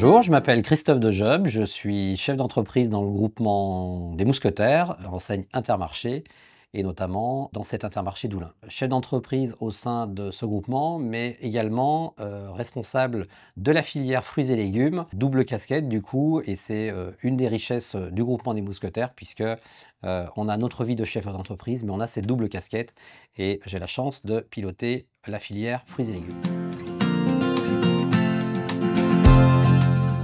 Bonjour, je m'appelle Christophe Dejob, je suis chef d'entreprise dans le groupement des Mousquetaires, l'enseigne Intermarché, et notamment dans cet Intermarché d'Oulin. Chef d'entreprise au sein de ce groupement, mais également responsable de la filière fruits et légumes, double casquette du coup, et c'est une des richesses du groupement des Mousquetaires, puisque on a notre vie de chef d'entreprise, mais on a cette double casquette, et j'ai la chance de piloter la filière fruits et légumes.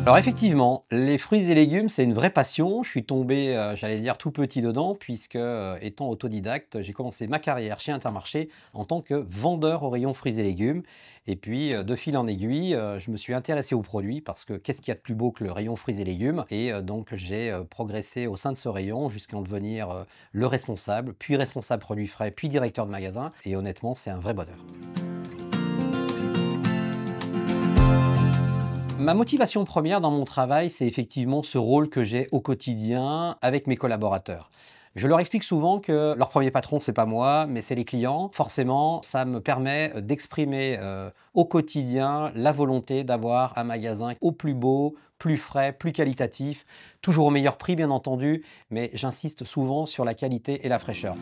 Alors effectivement, les fruits et légumes, c'est une vraie passion. Je suis tombé, j'allais dire tout petit dedans puisque, étant autodidacte, j'ai commencé ma carrière chez Intermarché en tant que vendeur au rayon fruits et légumes et puis, de fil en aiguille, je me suis intéressé aux produits parce que qu'est-ce qu'il y a de plus beau que le rayon fruits et légumes? Et donc j'ai, progressé au sein de ce rayon jusqu'à en devenir, le responsable, puis responsable produits frais, puis directeur de magasin et honnêtement, c'est un vrai bonheur. Ma motivation première dans mon travail, c'est effectivement ce rôle que j'ai au quotidien avec mes collaborateurs. Je leur explique souvent que leur premier patron, c'est pas moi, mais c'est les clients. Forcément, ça me permet d'exprimer au quotidien la volonté d'avoir un magasin au plus beau, plus frais, plus qualitatif, toujours au meilleur prix bien entendu, mais j'insiste souvent sur la qualité et la fraîcheur.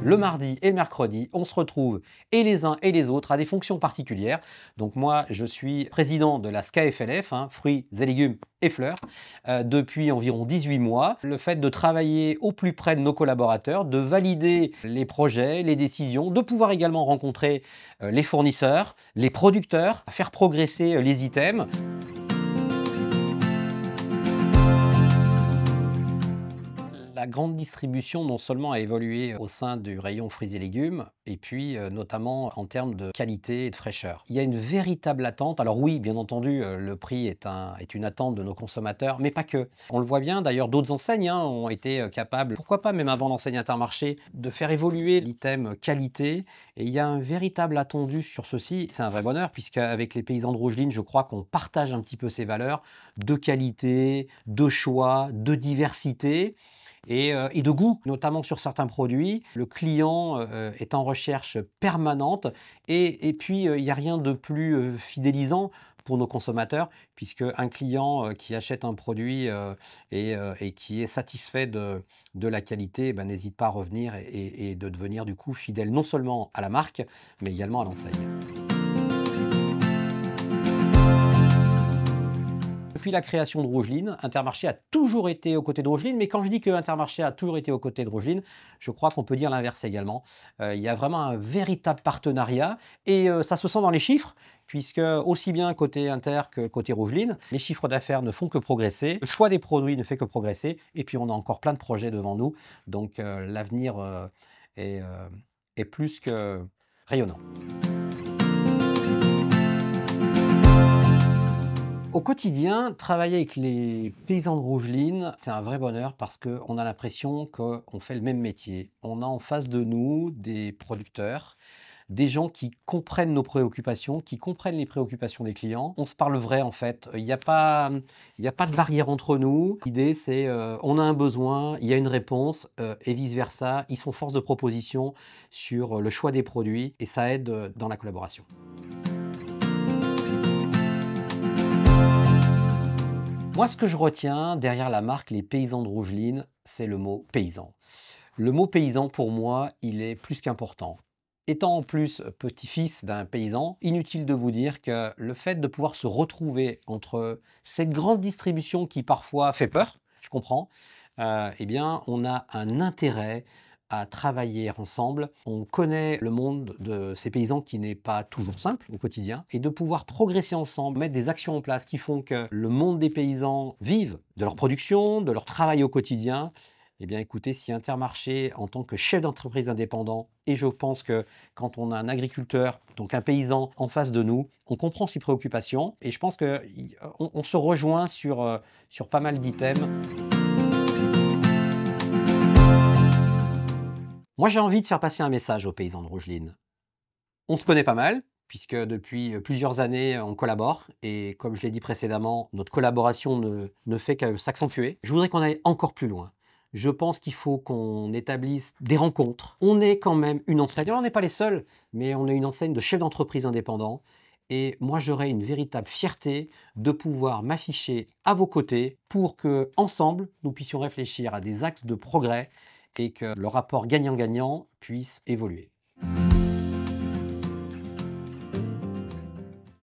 Le mardi et le mercredi, on se retrouve et les uns et les autres à des fonctions particulières. Donc moi, je suis président de la SCAFLF, fruits et légumes et fleurs, depuis environ 18 mois. Le fait de travailler au plus près de nos collaborateurs, de valider les projets, les décisions, de pouvoir également rencontrer les fournisseurs, les producteurs, faire progresser les items. La grande distribution non seulement a évolué au sein du rayon fruits et légumes, et puis notamment en termes de qualité et de fraîcheur. Il y a une véritable attente. Alors oui, bien entendu, le prix est une attente de nos consommateurs, mais pas que. On le voit bien, d'ailleurs, d'autres enseignes ont été capables, pourquoi pas même avant l'enseigne Intermarché, de faire évoluer l'item qualité. Et il y a un véritable attendu sur ceci. C'est un vrai bonheur, puisqu'avec les paysans de Rougeline, je crois qu'on partage un petit peu ces valeurs de qualité, de choix, de diversité et de goût, notamment sur certains produits. Le client est en recherche permanente et puis il n'y a rien de plus fidélisant pour nos consommateurs, puisque un client qui achète un produit et qui est satisfait de la qualité, ben, n'hésite pas à revenir et de devenir du coup fidèle non seulement à la marque, mais également à l'enseigne. Depuis la création de Rougeline, Intermarché a toujours été aux côtés de Rougeline, mais quand je dis que Intermarché a toujours été aux côtés de Rougeline, je crois qu'on peut dire l'inverse également. Il y a vraiment un véritable partenariat et ça se sent dans les chiffres, puisque aussi bien côté Inter que côté Rougeline, les chiffres d'affaires ne font que progresser, le choix des produits ne fait que progresser, et puis on a encore plein de projets devant nous, donc l'avenir est, euh, est plus que rayonnant. Au quotidien, travailler avec les paysans de Rougeline, c'est un vrai bonheur parce qu'on a l'impression qu'on fait le même métier. On a en face de nous des producteurs, des gens qui comprennent nos préoccupations, qui comprennent les préoccupations des clients. On se parle vrai en fait. Il y a pas de barrière entre nous. L'idée c'est on a un besoin, il y a une réponse et vice-versa. Ils sont force de proposition sur le choix des produits et ça aide dans la collaboration. Moi, ce que je retiens derrière la marque Les Paysans de Rougeline, c'est le mot paysan. Le mot paysan, pour moi, il est plus qu'important. Étant en plus petit-fils d'un paysan, inutile de vous dire que le fait de pouvoir se retrouver entre cette grande distribution qui parfois fait peur, je comprends, eh bien, on a un intérêt à travailler ensemble. On connaît le monde de ces paysans qui n'est pas toujours simple au quotidien et de pouvoir progresser ensemble, mettre des actions en place qui font que le monde des paysans vive de leur production, de leur travail au quotidien. Eh bien écoutez, si Intermarché, en tant que chef d'entreprise indépendant, et je pense que quand on a un agriculteur, donc un paysan en face de nous, on comprend ses préoccupations et je pense qu'on se rejoint sur pas mal d'items. Moi, j'ai envie de faire passer un message aux paysans de Rougeline. On se connaît pas mal, puisque depuis plusieurs années, on collabore. Et comme je l'ai dit précédemment, notre collaboration ne fait que s'accentuer. Je voudrais qu'on aille encore plus loin. Je pense qu'il faut qu'on établisse des rencontres. On est quand même une enseigne, on n'est pas les seuls, mais on est une enseigne de chefs d'entreprise indépendants. et moi j'aurai une véritable fierté de pouvoir m'afficher à vos côtés pour que ensemble nous puissions réfléchir à des axes de progrès et que le rapport gagnant-gagnant puisse évoluer.